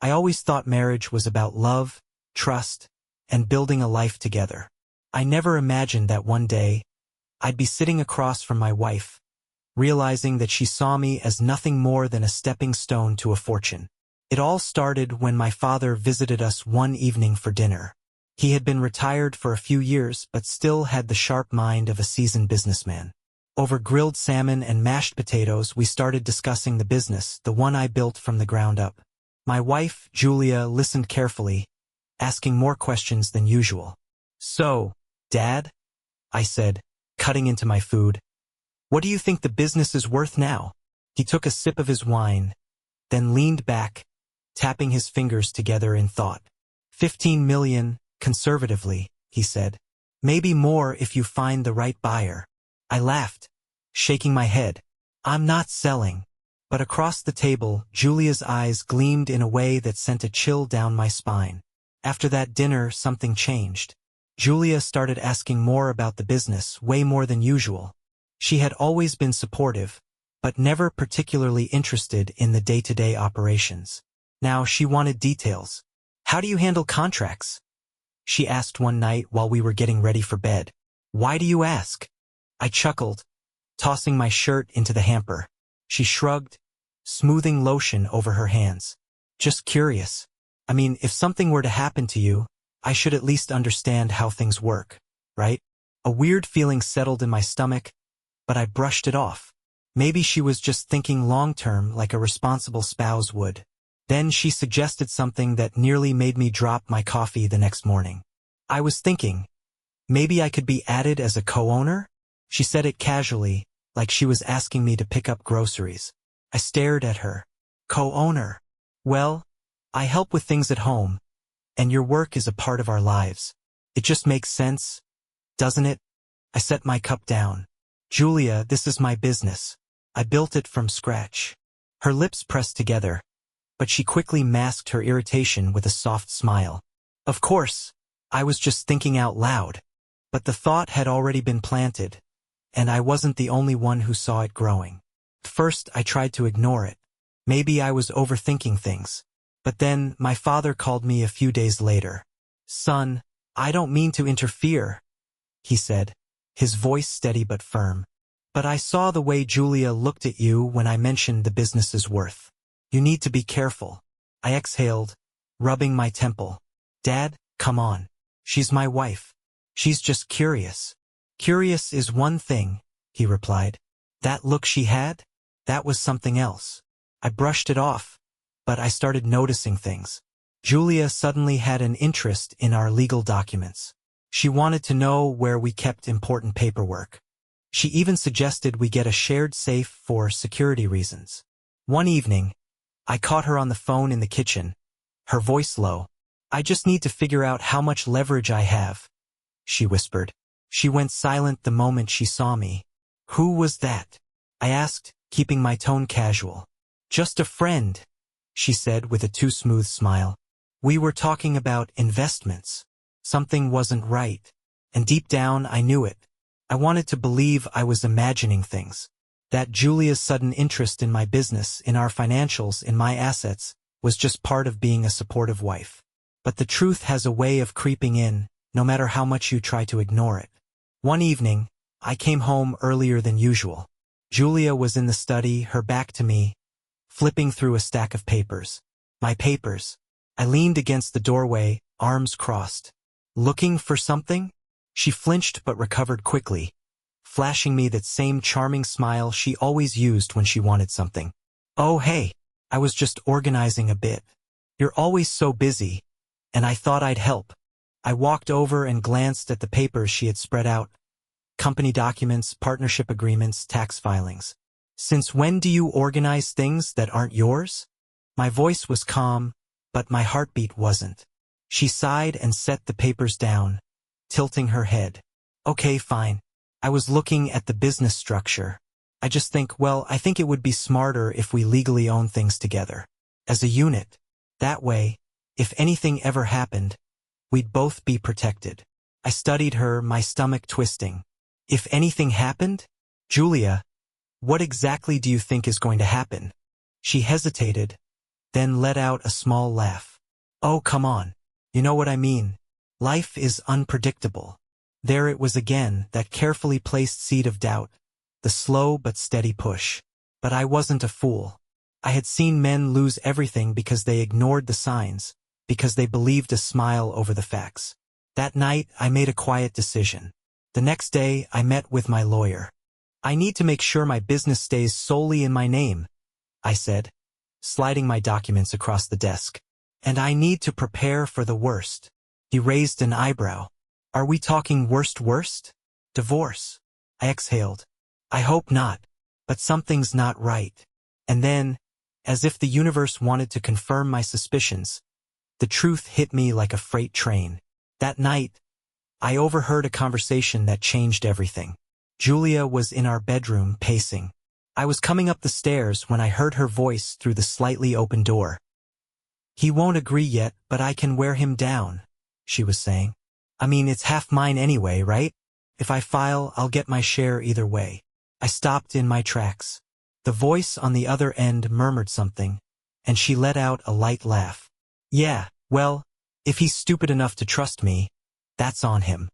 I always thought marriage was about love, trust, and building a life together. I never imagined that one day, I'd be sitting across from my wife, realizing that she saw me as nothing more than a stepping stone to a fortune. It all started when my father visited us one evening for dinner. He had been retired for a few years but still had the sharp mind of a seasoned businessman. Over grilled salmon and mashed potatoes we started discussing the business, the one I built from the ground up. My wife, Julia, listened carefully, asking more questions than usual. "So, Dad," I said, cutting into my food, "what do you think the business is worth now?" He took a sip of his wine, then leaned back, tapping his fingers together in thought. 15 million, conservatively, he said. "Maybe more if you find the right buyer." I laughed, shaking my head. "I'm not selling." But across the table, Julia's eyes gleamed in a way that sent a chill down my spine. After that dinner, something changed. Julia started asking more about the business, way more than usual. She had always been supportive, but never particularly interested in the day-to-day operations. Now she wanted details. "How do you handle contracts?" she asked one night while we were getting ready for bed. "Why do you ask?" I chuckled, tossing my shirt into the hamper. She shrugged, smoothing lotion over her hands. "Just curious. I mean, if something were to happen to you, I should at least understand how things work, right?" A weird feeling settled in my stomach, but I brushed it off. Maybe she was just thinking long-term like a responsible spouse would. Then she suggested something that nearly made me drop my coffee the next morning. I was thinking, maybe I could be added as a co-owner? She said it casually, like she was asking me to pick up groceries. I stared at her. "Co-owner? Well, I help with things at home, and your work is a part of our lives. It just makes sense, doesn't it?" I set my cup down. "Julia, this is my business. I built it from scratch." Her lips pressed together, but she quickly masked her irritation with a soft smile. Of course, I was just thinking out loud, but the thought had already been planted, and I wasn't the only one who saw it growing. First, I tried to ignore it. Maybe I was overthinking things. But then, my father called me a few days later. "Son, I don't mean to interfere," he said, his voice steady but firm. "But I saw the way Julia looked at you when I mentioned the business's worth. You need to be careful." I exhaled, rubbing my temple. "Dad, come on. She's my wife. She's just curious." "Curious is one thing," he replied. "That look she had? That was something else." I brushed it off, but I started noticing things. Julia suddenly had an interest in our legal documents. She wanted to know where we kept important paperwork. She even suggested we get a shared safe for security reasons. One evening, I caught her on the phone in the kitchen, her voice low. "I just need to figure out how much leverage I have," she whispered. She went silent the moment she saw me. "Who was that?" I asked, keeping my tone casual. "Just a friend," she said with a too smooth smile. "We were talking about investments." Something wasn't right, and deep down I knew it. I wanted to believe I was imagining things. That Julia's sudden interest in my business, in our financials, in my assets, was just part of being a supportive wife. But the truth has a way of creeping in, no matter how much you try to ignore it. One evening, I came home earlier than usual. Julia was in the study, her back to me, flipping through a stack of papers. My papers. I leaned against the doorway, arms crossed. "Looking for something?" She flinched but recovered quickly, flashing me that same charming smile she always used when she wanted something. "Oh hey, I was just organizing a bit. You're always so busy, and I thought I'd help." I walked over and glanced at the papers she had spread out. Company documents, partnership agreements, tax filings. "Since when do you organize things that aren't yours?" My voice was calm, but my heartbeat wasn't. She sighed and set the papers down, tilting her head. "Okay, fine. I was looking at the business structure. I think it would be smarter if we legally own things together. As a unit. That way, if anything ever happened, we'd both be protected." I studied her, my stomach twisting. "If anything happened? Julia, what exactly do you think is going to happen?" She hesitated, then let out a small laugh. Oh, come on. You know what I mean. Life is unpredictable. There it was again, that carefully placed seed of doubt, the slow but steady push. But I wasn't a fool. I had seen men lose everything because they ignored the signs, because they believed a smile over the facts. That night, I made a quiet decision. The next day, I met with my lawyer. I need to make sure my business stays solely in my name, I said, sliding my documents across the desk. And I need to prepare for the worst. He raised an eyebrow. Are we talking worst? Divorce. I exhaled. I hope not. But something's not right. And then, as if the universe wanted to confirm my suspicions, the truth hit me like a freight train. That night, I overheard a conversation that changed everything. Julia was in our bedroom, pacing. I was coming up the stairs when I heard her voice through the slightly open door. He won't agree yet, but I can wear him down, she was saying. I mean, it's half mine anyway, right? If I file, I'll get my share either way. I stopped in my tracks. The voice on the other end murmured something, and she let out a light laugh. Yeah, well, if he's stupid enough to trust me, that's on him.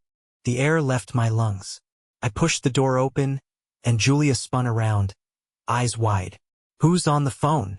The air left my lungs. I pushed the door open, and Julia spun around, eyes wide. Who's on the phone?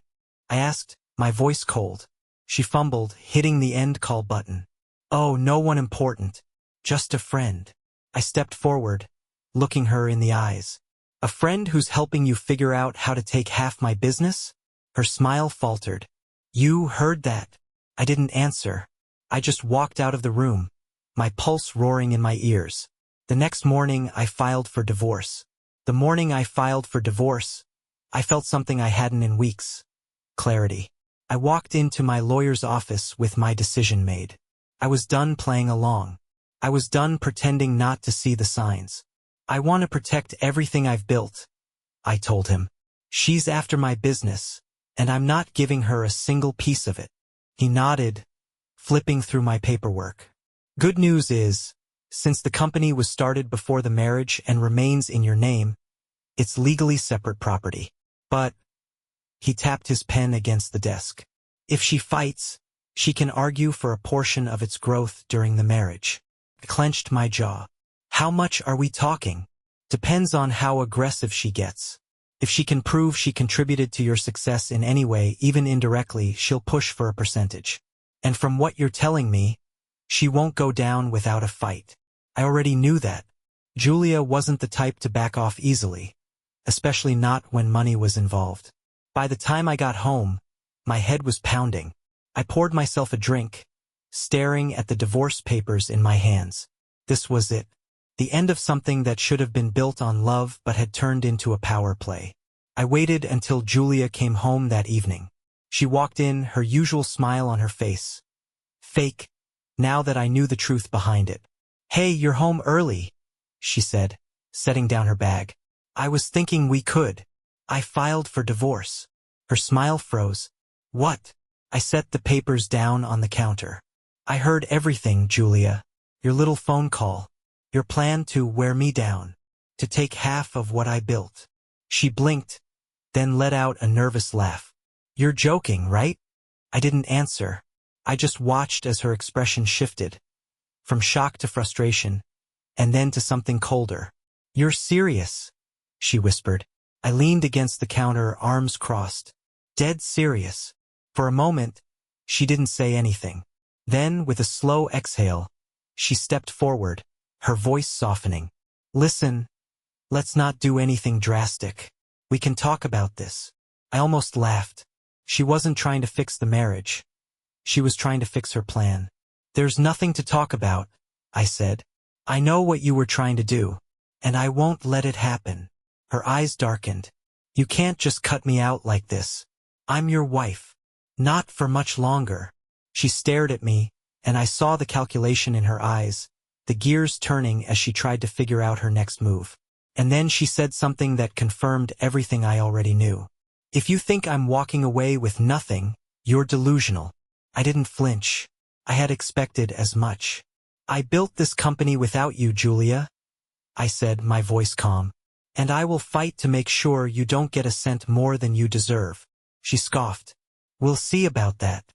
I asked, my voice cold. She fumbled, hitting the end call button. Oh, no one important. Just a friend. I stepped forward, looking her in the eyes. A friend who's helping you figure out how to take half my business? Her smile faltered. You heard that. I didn't answer. I just walked out of the room, my pulse roaring in my ears. The next morning, I filed for divorce. The morning I filed for divorce, I felt something I hadn't in weeks. Clarity. I walked into my lawyer's office with my decision made. I was done playing along. I was done pretending not to see the signs. I want to protect everything I've built, I told him. She's after my business, and I'm not giving her a single piece of it. He nodded, flipping through my paperwork. Good news is, since the company was started before the marriage and remains in your name, it's legally separate property. But, he tapped his pen against the desk. If she fights, she can argue for a portion of its growth during the marriage. I clenched my jaw. How much are we talking? Depends on how aggressive she gets. If she can prove she contributed to your success in any way, even indirectly, she'll push for a percentage. And from what you're telling me, she won't go down without a fight. I already knew that. Julia wasn't the type to back off easily, especially not when money was involved. By the time I got home, my head was pounding. I poured myself a drink, staring at the divorce papers in my hands. This was it. The end of something that should have been built on love but had turned into a power play. I waited until Julia came home that evening. She walked in, her usual smile on her face. Fake, now that I knew the truth behind it. Hey, you're home early, she said, setting down her bag. I was thinking we could. I filed for divorce. Her smile froze. What? I set the papers down on the counter. I heard everything, Julia. Your little phone call. Your plan to wear me down. To take half of what I built. She blinked, then let out a nervous laugh. You're joking, right? I didn't answer. I just watched as her expression shifted. From shock to frustration, and then to something colder. You're serious, she whispered. I leaned against the counter, arms crossed. Dead serious. For a moment, she didn't say anything. Then, with a slow exhale, she stepped forward, her voice softening. Listen, let's not do anything drastic. We can talk about this. I almost laughed. She wasn't trying to fix the marriage. She was trying to fix her plan. There's nothing to talk about, I said. I know what you were trying to do, and I won't let it happen. Her eyes darkened. You can't just cut me out like this. I'm your wife. Not for much longer. She stared at me, and I saw the calculation in her eyes, the gears turning as she tried to figure out her next move. And then she said something that confirmed everything I already knew. If you think I'm walking away with nothing, you're delusional. I didn't flinch. I had expected as much. I built this company without you, Julia, I said, my voice calm. And I will fight to make sure you don't get a cent more than you deserve. She scoffed. We'll see about that.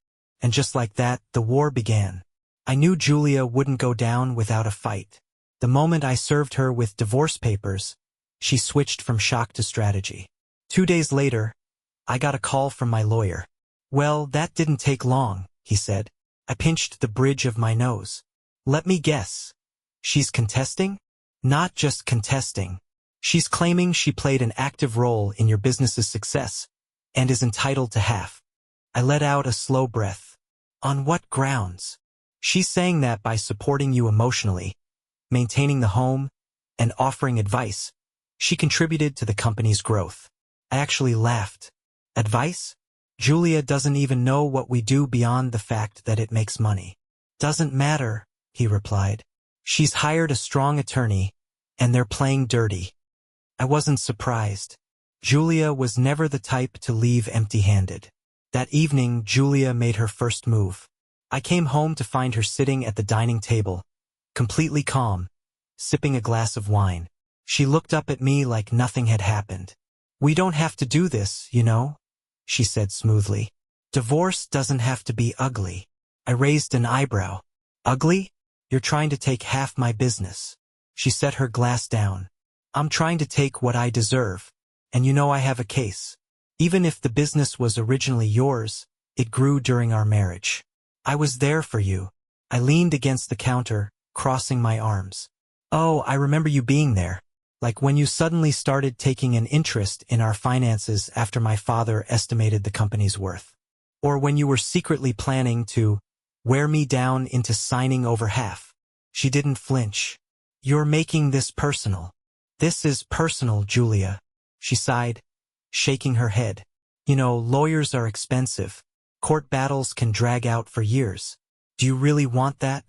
And just like that, the war began. I knew Julia wouldn't go down without a fight. The moment I served her with divorce papers, she switched from shock to strategy. 2 days later, I got a call from my lawyer. Well, that didn't take long, he said. I pinched the bridge of my nose. Let me guess. She's contesting? Not just contesting. She's claiming she played an active role in your business's success and is entitled to half. I let out a slow breath. On what grounds? She's saying that by supporting you emotionally, maintaining the home, and offering advice, she contributed to the company's growth. I actually laughed. Advice? Julia doesn't even know what we do beyond the fact that it makes money. Doesn't matter, he replied. She's hired a strong attorney, and they're playing dirty. I wasn't surprised. Julia was never the type to leave empty-handed. That evening, Julia made her first move. I came home to find her sitting at the dining table, completely calm, sipping a glass of wine. She looked up at me like nothing had happened. We don't have to do this, you know, she said smoothly. Divorce doesn't have to be ugly. I raised an eyebrow. Ugly? You're trying to take half my business. She set her glass down. I'm trying to take what I deserve, and you know I have a case. Even if the business was originally yours, it grew during our marriage. I was there for you. I leaned against the counter, crossing my arms. Oh, I remember you being there. Like when you suddenly started taking an interest in our finances after my father estimated the company's worth. Or when you were secretly planning to wear me down into signing over half. She didn't flinch. You're making this personal. This is personal, Julia. She sighed, shaking her head. You know, lawyers are expensive. Court battles can drag out for years. Do you really want that?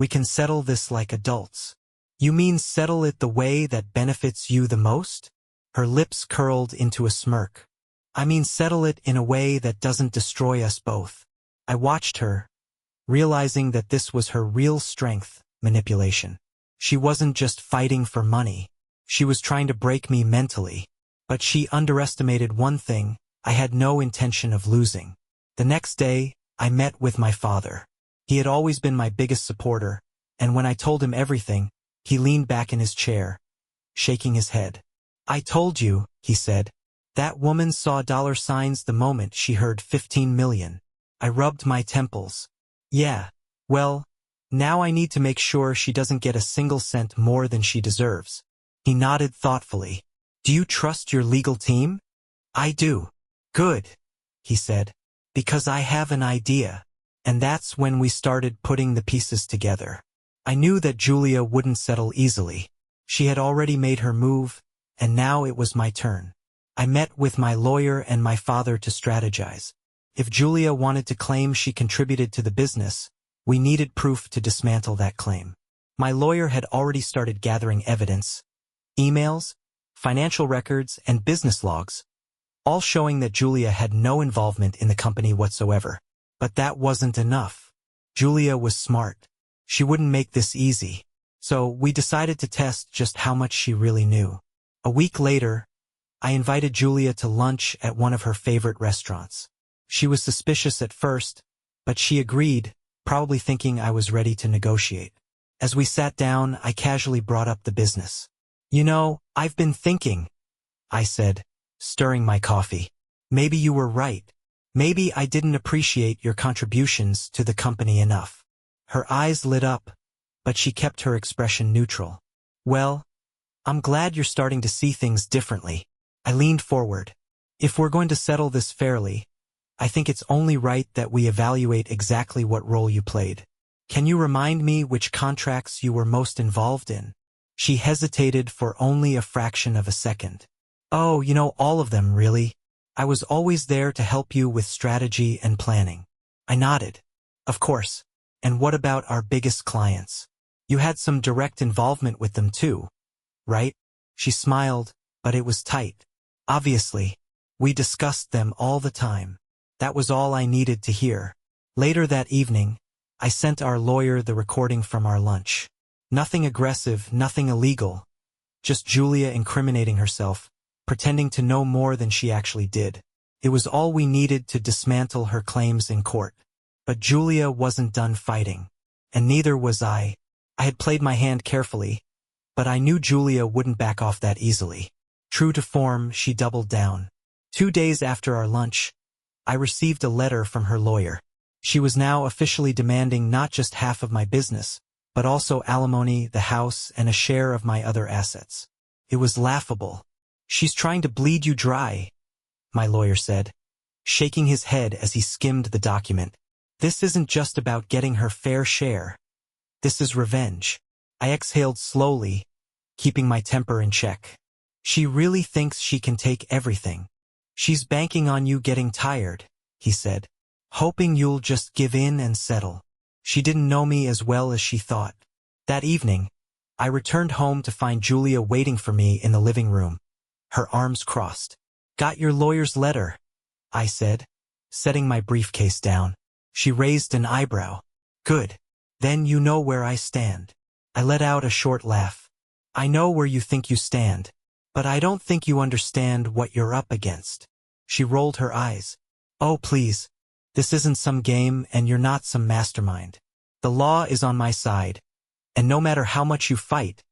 We can settle this like adults. You mean settle it the way that benefits you the most? Her lips curled into a smirk. I mean settle it in a way that doesn't destroy us both. I watched her, realizing that this was her real strength, manipulation. She wasn't just fighting for money. She was trying to break me mentally. But she underestimated one thing: I had no intention of losing. The next day, I met with my father. He had always been my biggest supporter, and when I told him everything, he leaned back in his chair, shaking his head. I told you, he said. That woman saw dollar signs the moment she heard 15 million. I rubbed my temples. Yeah, well, now I need to make sure she doesn't get a single cent more than she deserves. He nodded thoughtfully. Do you trust your legal team? I do. Good, he said, because I have an idea. And that's when we started putting the pieces together. I knew that Julia wouldn't settle easily. She had already made her move, and now it was my turn. I met with my lawyer and my father to strategize. If Julia wanted to claim she contributed to the business, we needed proof to dismantle that claim. My lawyer had already started gathering evidence, emails, financial records, and business logs, all showing that Julia had no involvement in the company whatsoever. But that wasn't enough. Julia was smart. She wouldn't make this easy. So we decided to test just how much she really knew. A week later, I invited Julia to lunch at one of her favorite restaurants. She was suspicious at first, but she agreed, probably thinking I was ready to negotiate. As we sat down, I casually brought up the business. You know, I've been thinking, I said, stirring my coffee. Maybe you were right. Maybe I didn't appreciate your contributions to the company enough. Her eyes lit up, but she kept her expression neutral. Well, I'm glad you're starting to see things differently. I leaned forward. If we're going to settle this fairly, I think it's only right that we evaluate exactly what role you played. Can you remind me which contracts you were most involved in? She hesitated for only a fraction of a second. Oh, you know, all of them, really. I was always there to help you with strategy and planning. I nodded. Of course. And what about our biggest clients? You had some direct involvement with them too, right? She smiled, but it was tight. Obviously. We discussed them all the time. That was all I needed to hear. Later that evening, I sent our lawyer the recording from our lunch. Nothing aggressive, nothing illegal. Just Julia incriminating herself, pretending to know more than she actually did. It was all we needed to dismantle her claims in court. But Julia wasn't done fighting. And neither was I. I had played my hand carefully, but I knew Julia wouldn't back off that easily. True to form, she doubled down. 2 days after our lunch, I received a letter from her lawyer. She was now officially demanding not just half of my business, but also alimony, the house, and a share of my other assets. It was laughable. "She's trying to bleed you dry," my lawyer said, shaking his head as he skimmed the document. "This isn't just about getting her fair share. This is revenge." I exhaled slowly, keeping my temper in check. "She really thinks she can take everything. She's banking on you getting tired," he said, "hoping you'll just give in and settle." She didn't know me as well as she thought. That evening, I returned home to find Julia waiting for me in the living room, her arms crossed. "Got your lawyer's letter," I said, setting my briefcase down. She raised an eyebrow. "Good. Then you know where I stand." I let out a short laugh. "I know where you think you stand, but I don't think you understand what you're up against." She rolled her eyes. "Oh, please. This isn't some game, and you're not some mastermind. The law is on my side, and no matter how much you fight,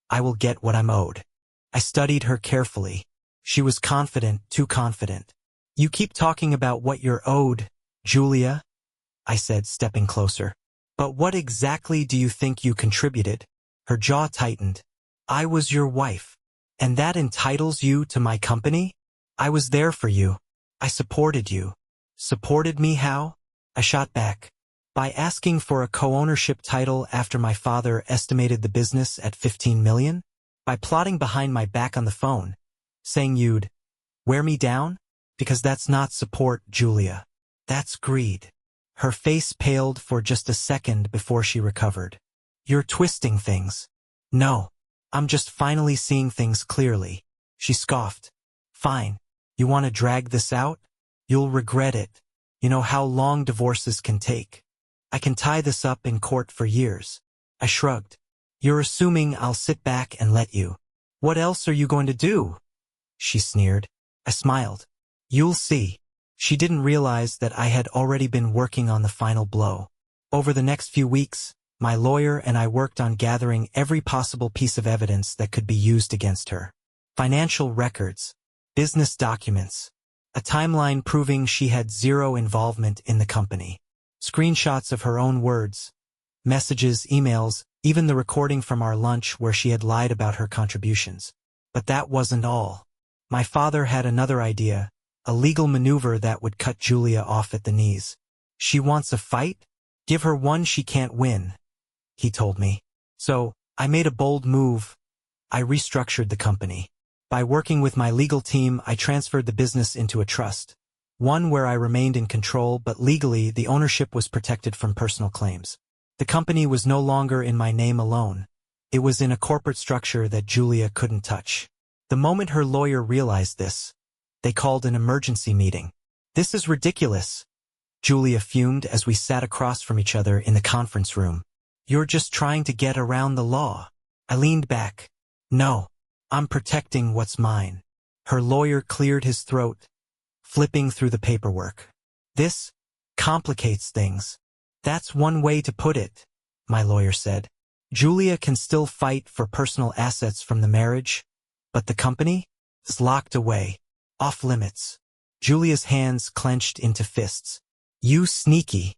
I will get what I'm owed." I studied her carefully. She was confident, too confident. "You keep talking about what you're owed, Julia," I said, stepping closer. "But what exactly do you think you contributed?" Her jaw tightened. "I was your wife. And that entitles you to my company? I was there for you. I supported you." "Supported me how?" I shot back. "By asking for a co-ownership title after my father estimated the business at 15 million? By plotting behind my back on the phone, saying you'd wear me down? Because that's not support, Julia. That's greed." Her face paled for just a second before she recovered. "You're twisting things." "No. I'm just finally seeing things clearly." She scoffed. "Fine. You want to drag this out? You'll regret it. You know how long divorces can take. I can tie this up in court for years." I shrugged. "You're assuming I'll sit back and let you. What else are you going to do?" she sneered. I smiled. "You'll see." She didn't realize that I had already been working on the final blow. Over the next few weeks, my lawyer and I worked on gathering every possible piece of evidence that could be used against her. Financial records, business documents, a timeline proving she had zero involvement in the company, screenshots of her own words, messages, emails, even the recording from our lunch where she had lied about her contributions. But that wasn't all. My father had another idea, a legal maneuver that would cut Julia off at the knees. "She wants a fight? Give her one she can't win," he told me. So, I made a bold move. I restructured the company. By working with my legal team, I transferred the business into a trust, one where I remained in control, but legally the ownership was protected from personal claims. The company was no longer in my name alone. It was in a corporate structure that Julia couldn't touch. The moment her lawyer realized this, they called an emergency meeting. "This is ridiculous," Julia fumed as we sat across from each other in the conference room. "You're just trying to get around the law." I leaned back. "No, I'm protecting what's mine." Her lawyer cleared his throat, flipping through the paperwork. "This complicates things." "That's one way to put it," my lawyer said. "Julia can still fight for personal assets from the marriage, but the company is locked away. Off limits." Julia's hands clenched into fists. "You sneaky."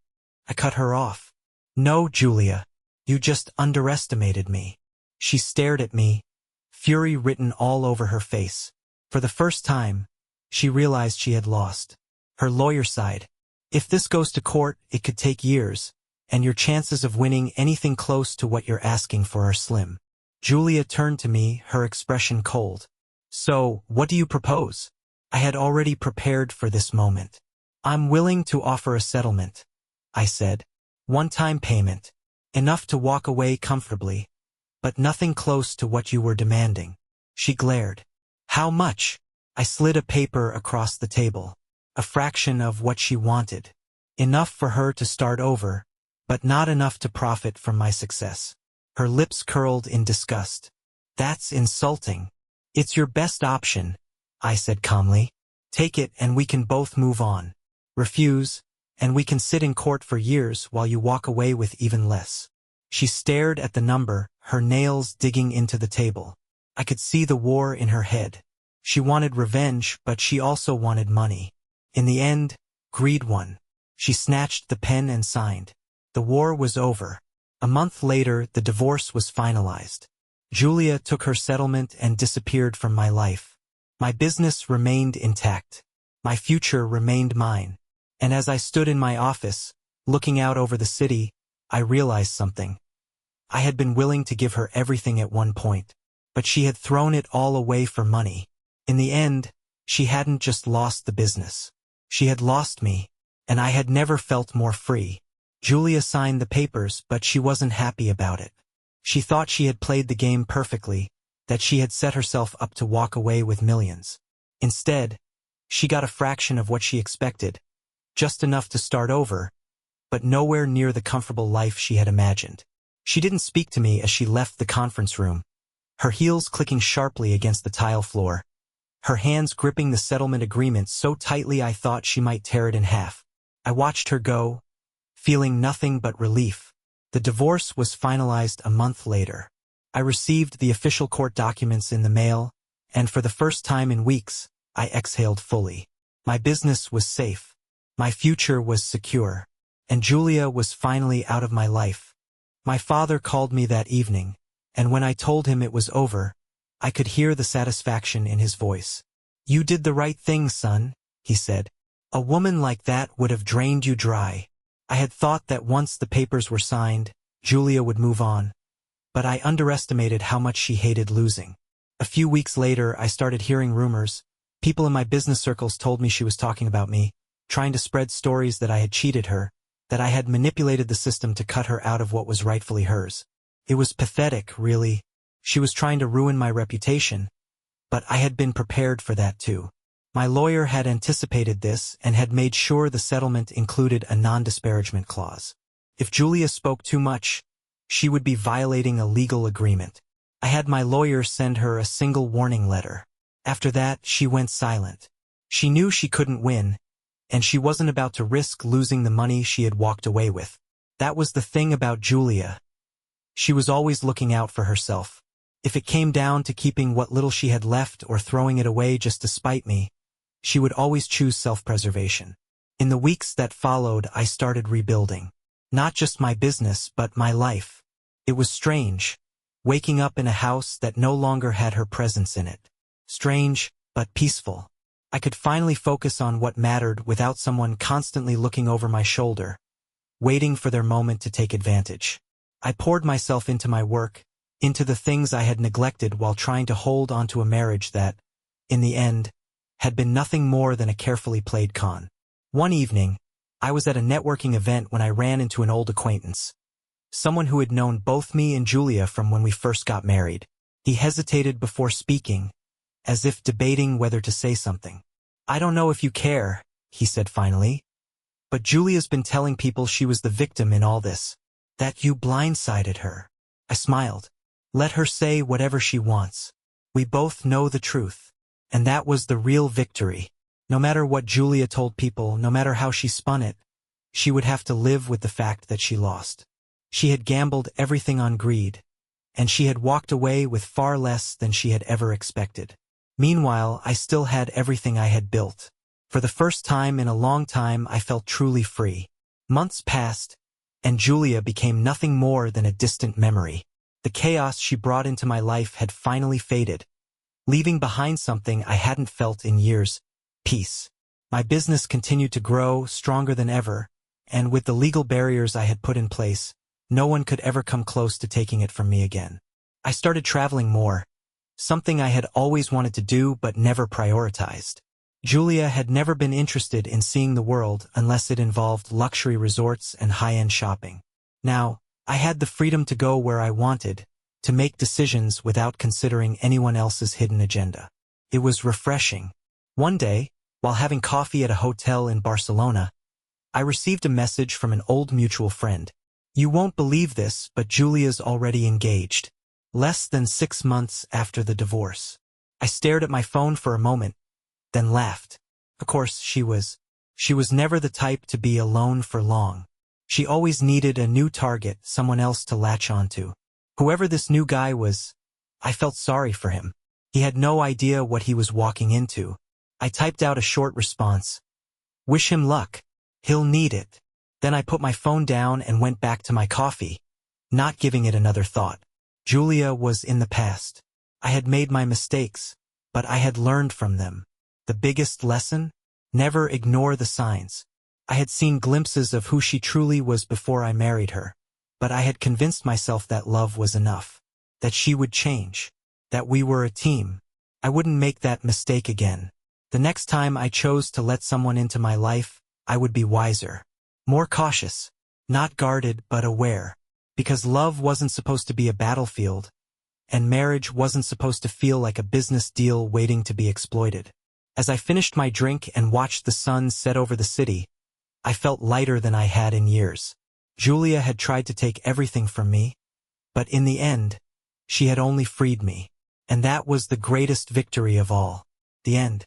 I cut her off. "No, Julia. You just underestimated me." She stared at me, fury written all over her face. For the first time, she realized she had lost. Her lawyer sighed. "If this goes to court, it could take years, and your chances of winning anything close to what you're asking for are slim." Julia turned to me, her expression cold. "So, what do you propose?" I had already prepared for this moment. "I'm willing to offer a settlement," I said. "One-time payment. Enough to walk away comfortably, but nothing close to what you were demanding." She glared. "How much?" I slid a paper across the table. A fraction of what she wanted. Enough for her to start over, but not enough to profit from my success. Her lips curled in disgust. "That's insulting." "It's your best option," I said calmly. Take it and we can both move on. Refuse, and we can sit in court for years while you walk away with even less. She stared at the number, her nails digging into the table. I could see the war in her head. She wanted revenge, but she also wanted money. In the end, greed won. She snatched the pen and signed. The war was over. A month later, the divorce was finalized. Julia took her settlement and disappeared from my life. My business remained intact. My future remained mine. And as I stood in my office, looking out over the city, I realized something. I had been willing to give her everything at one point, but she had thrown it all away for money. In the end, she hadn't just lost the business. She had lost me, and I had never felt more free. Julia signed the papers, but she wasn't happy about it. She thought she had played the game perfectly, that she had set herself up to walk away with millions. Instead, she got a fraction of what she expected, just enough to start over, but nowhere near the comfortable life she had imagined. She didn't speak to me as she left the conference room, her heels clicking sharply against the tile floor, her hands gripping the settlement agreement so tightly I thought she might tear it in half. I watched her go, feeling nothing but relief. The divorce was finalized a month later. I received the official court documents in the mail, and for the first time in weeks, I exhaled fully. My business was safe. My future was secure. And Julia was finally out of my life. My father called me that evening, and when I told him it was over, I could hear the satisfaction in his voice. "You did the right thing, son," he said. "A woman like that would have drained you dry." I had thought that once the papers were signed, Julia would move on, but I underestimated how much she hated losing. A few weeks later, I started hearing rumors. People in my business circles told me she was talking about me, trying to spread stories that I had cheated her, that I had manipulated the system to cut her out of what was rightfully hers. It was pathetic, really. She was trying to ruin my reputation, but I had been prepared for that too. My lawyer had anticipated this and had made sure the settlement included a non-disparagement clause. If Julia spoke too much, she would be violating a legal agreement. I had my lawyer send her a single warning letter. After that, she went silent. She knew she couldn't win, and she wasn't about to risk losing the money she had walked away with. That was the thing about Julia. She was always looking out for herself. If it came down to keeping what little she had left or throwing it away just to spite me, she would always choose self-preservation. In the weeks that followed, I started rebuilding. Not just my business, but my life. It was strange, waking up in a house that no longer had her presence in it. Strange, but peaceful. I could finally focus on what mattered without someone constantly looking over my shoulder, waiting for their moment to take advantage. I poured myself into my work, into the things I had neglected while trying to hold onto a marriage that, in the end, had been nothing more than a carefully played con. One evening, I was at a networking event when I ran into an old acquaintance, someone who had known both me and Julia from when we first got married. He hesitated before speaking, as if debating whether to say something. "I don't know if you care," he said finally, "but Julia's been telling people she was the victim in all this, that you blindsided her." I smiled. "Let her say whatever she wants. We both know the truth." And that was the real victory. No matter what Julia told people, no matter how she spun it, she would have to live with the fact that she lost. She had gambled everything on greed, and she had walked away with far less than she had ever expected. Meanwhile, I still had everything I had built. For the first time in a long time, I felt truly free. Months passed, and Julia became nothing more than a distant memory. The chaos she brought into my life had finally faded, leaving behind something I hadn't felt in years: peace. My business continued to grow, stronger than ever, and with the legal barriers I had put in place, no one could ever come close to taking it from me again. I started traveling more, something I had always wanted to do but never prioritized. Julia had never been interested in seeing the world unless it involved luxury resorts and high-end shopping. Now, I had the freedom to go where I wanted, to make decisions without considering anyone else's hidden agenda. It was refreshing. One day, while having coffee at a hotel in Barcelona, I received a message from an old mutual friend. "You won't believe this, but Julia's already engaged. Less than 6 months after the divorce." I stared at my phone for a moment, then laughed. Of course, she was never the type to be alone for long. She always needed a new target, someone else to latch onto. Whoever this new guy was, I felt sorry for him. He had no idea what he was walking into. I typed out a short response. Wish him luck. He'll need it. Then I put my phone down and went back to my coffee, not giving it another thought. Julia was in the past. I had made my mistakes, but I had learned from them. The biggest lesson? Never ignore the signs. I had seen glimpses of who she truly was before I married her, but I had convinced myself that love was enough, that she would change, that we were a team. I wouldn't make that mistake again. The next time I chose to let someone into my life, I would be wiser, more cautious, not guarded but aware, because love wasn't supposed to be a battlefield, and marriage wasn't supposed to feel like a business deal waiting to be exploited. As I finished my drink and watched the sun set over the city, I felt lighter than I had in years. Julia had tried to take everything from me, but in the end, she had only freed me. And that was the greatest victory of all. The end.